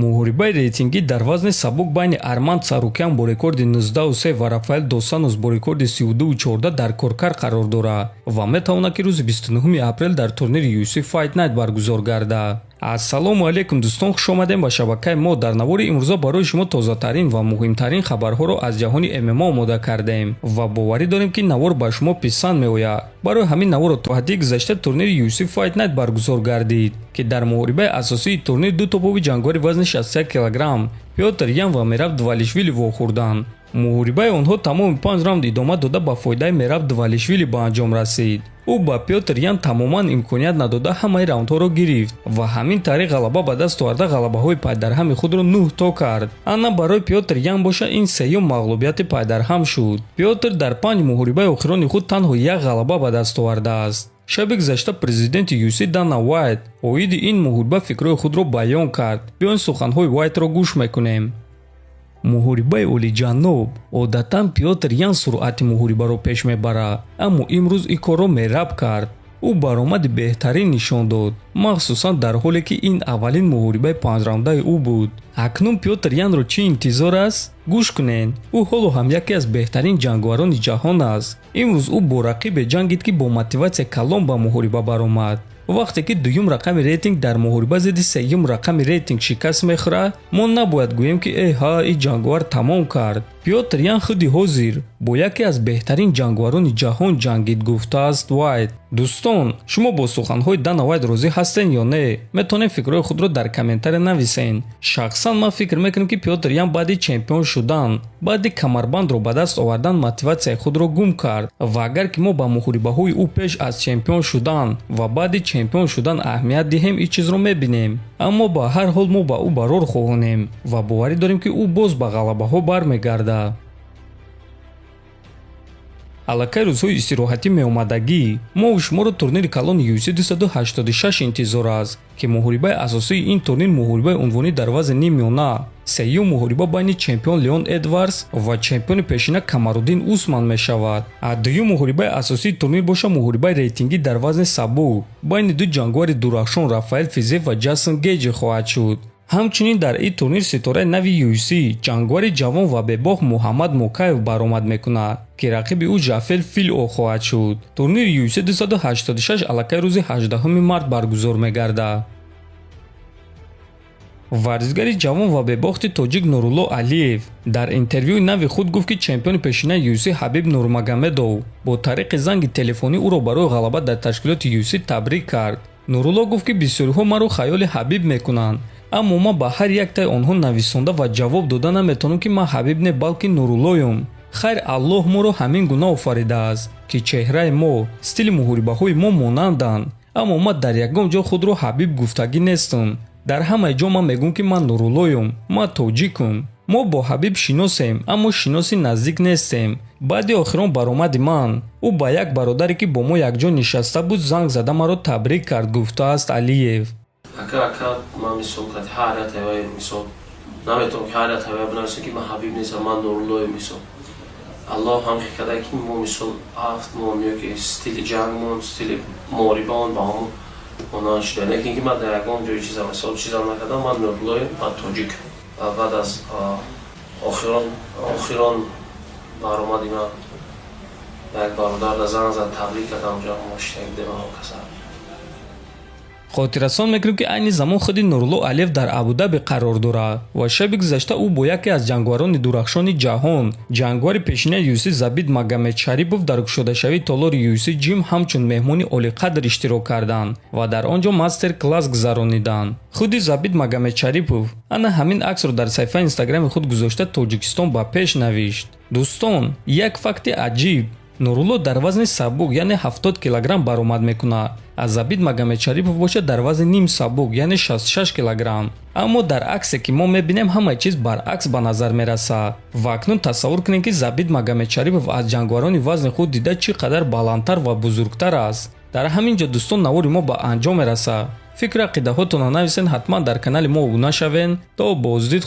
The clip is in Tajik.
муҳорибаи рейтингӣ дар вазни сабук байни Арманд Сарукян бо рекорди 19.3 ва Рафаэл Досанус бо рекорди 32.14 дар коркар қарор дорад ва метавонад ки рӯзи 29 апрел дар турнири UFC Fight Night баргузор гардад. Ассалому алайкум дӯстон, хуш омадем ба шабакаи мо. Дар навори имрӯза барои шумо тозатарин ва муҳимтарин хабарҳоро аз ҷаҳони ММА омода кардем ва боварӣ дорем ки навор ба шумо писанд меояд. Барои ҳамин навор то ҳафтаи гузашта турнири UFC Fight Night баргузор гардид ки дар муҳорибаи асосии турнир ду топови ҷангори вазни 61 кг Пётр Ян ва Мераб Двалишвили вохӯрданд. муҳорибаи онҳо тамоми 5 раунд идома дода ба фоидаи Мераб Двалишвили ба анҷом расид. ӯ ба Пётр Ян тамоман имконият надода ҳамаи раундҳоро гирифт ва ҳамин тариқ ғалаба ба даст оварда ғалабаҳои пайдарҳами худро 9 то кард. Ана барои Пётр Ян боша ин сеюм мағлубияти пайдарҳам шуд. Пётр дар 5 муҳорибаи охирони худ танҳо як ғалаба ба даст овардааст. шаби гузашта президенти UFC Дана Уайт оиди ин муҳориба фикрҳои худро баён кард. биён суханҳои Уайтро гӯш мекунем. муҳорибаи олиҷаноб одатан Пётр Ян суръати муҳорибаро пеш мебарад, аммо имрӯз ин корро Мераб кард. ӯ баромади беҳтарин нишон дод, махсусан дар ҳоле ки ин аввалин муҳорибаи 5раундаи ӯ буд. акнун Пётр Янро чӣ интизор аст? гӯш кунед, ӯ ҳоло ҳам яке аз беҳтарин ҷангварони ҷаҳон аст. имрӯз ӯ бо рақибе ҷангид ки бо мотиватсия калон ба муҳориба баромад. вақте ки дуюм рақами рейтинг дар муҳориба зидди сеюм рақами рейтинг шикаст мехӯрад, мо набояд гӯем ки эҳа ин ҷангвар тамом кард. Пётр Ян худи ҳозир бо яке аз беҳтарин ҷангварони ҷаҳон ҷангид, гуфтааст Уайт. дӯстон, шумо бо суханҳои Дана Уайт розӣ ҳастен ё не? метавонед фикрҳои худро дар комментаре нависен. шахсан ман фикр мекунам ки Пётр Ян баъди чемпион шудан, баъди камарбандро ба даст овардан мотиватсияи худро гум кард ва агар ки мо ба муҳорибаҳои ӯ пеш аз чемпион шудан ва баъди чемпион шудан аҳамият диҳем, ин чизро мебинем. аммо ба ҳар ҳол мо ба ӯ барор хоҳонем ва боварӣ дорем ки ӯ боз ба ғалабаҳо бармегардад. аллакай рӯзҳои истироҳатӣ меомадагӣ, мо шуморо турнири калони UFC 286 интизор аст ки муҳорибаи асосии ин турнир муҳорибаи унвонӣ дар вазни нимёна, сеюм муҳориба байни чемпион Леон Эдвардс ва чемпиони пешина Камаруддин Усман мешавад. дуюм муҳорибаи асосии турнир боша муҳорибаи рейтингӣ дар вазни сабук байни ду ҷангвари дурахшон Рафаэл Физев ва Ҷейсон Гейҷи хоҳад шуд. ҳамчунин дар ин турнир ситораи нави UFC ҷангвари ҷавон ва бебох Муҳаммад Мукаев баромад мекунад ки рақиби ӯ Жафел Фило хоҳад шуд. турнири UFC 286 аллакай рӯзи 18 март баргузор мегардад. варзишгари ҷавон ва бебохти тоҷик Нурулло Алиев дар интервюи нави худ гуфт ки чемпиони пешинаи UFC Ҳабиб Нурмагомедов бо тариқи занги телефонӣ ӯро барои ғалаба дар ташкилоти UFC табрик кард. Нурулло гуфт ки бисёриҳо маро хаёли Ҳабиб мекунанд, аммо ман ба ҳар яктаи онҳо нависонда ва ҷавоб дода наметавонам ки ман Ҳабиб не, балки Нуруллоюм. хайр Аллоҳ моро ҳамин гуна офаридааст ки чеҳраи мо, стили муҳорибаҳои мо монанданд, аммо ман дар ягон ҷо худро Ҳабиб гуфтагӣ нестам. дар ҳамаи ҷо ман мегӯям ки ман Нуруллоюм, ман тоҷикум. мо бо Ҳабиб шиносем, аммо шиноси наздик нестем. баъди охирон баромади ман, ӯ ба як бародаре ки бо мо якҷо нишаста буд занг зада маро табрик кард, гуфтааст Алиев. Ака ман мисол кад ҳар як тавай мисол наметавонам ки ҳар як тавай бинависам ки ман Ҳабиб нестам, ман Нуруллоюм мисол. Аллоҳ ҳам када ки мо мисол ҳафт мон ё ки стили ҷангмон, стили муҳорибаон ба ҳамон монанд шуда. Лекин ки ман дар ягон ҷои чизам мисол чизам накардам, ман Нуруллоюм, ман тоҷик. баъд аз охирон баромади ман як бародар занг зад табрик кард, ҳамҷо мо штак дема каса. хотиррасон мекунем ки айни замон худи Нурулло Алиев дар Абудаби қарор дорад ва шаби гузашта ӯ бо яке аз ҷангварони дурахшони ҷаҳон, ҷангвари пешинаи UFC Забит Магомедшарипов дар кушодашавии толори UFC ҷим ҳамчун меҳмони олиқадр иштирок карданд ва дар он ҷо мастер-класс гузарониданд. худи Забит Магомедшарипов ана ҳамин аксро дар саҳифаи инстаграми худ гузошта Тоҷикистон ба пеш навишт. дӯстон, як факти аҷиб, Нурулло дар вазни сабук яъне 70 кг баромад мекунад, аз Забит Магомедшарипов бошад дар вазни ним сабук яъне 66 кг. аммо дар аксе ки мо мебинем ҳамаи чиз баръакс ба назар мерасад. ва акнун тасаввур кунем ки Забит Магомедшарипов аз ҷангварони вазни худ дида чӣ қадар баландтар ва бузургтар аст. дар ҳамин ҷо дӯстон навори мо ба анҷом мерасад. фикру ақидаҳотонро нависен, ҳатман дар канали мо обуна шавен. то боздид.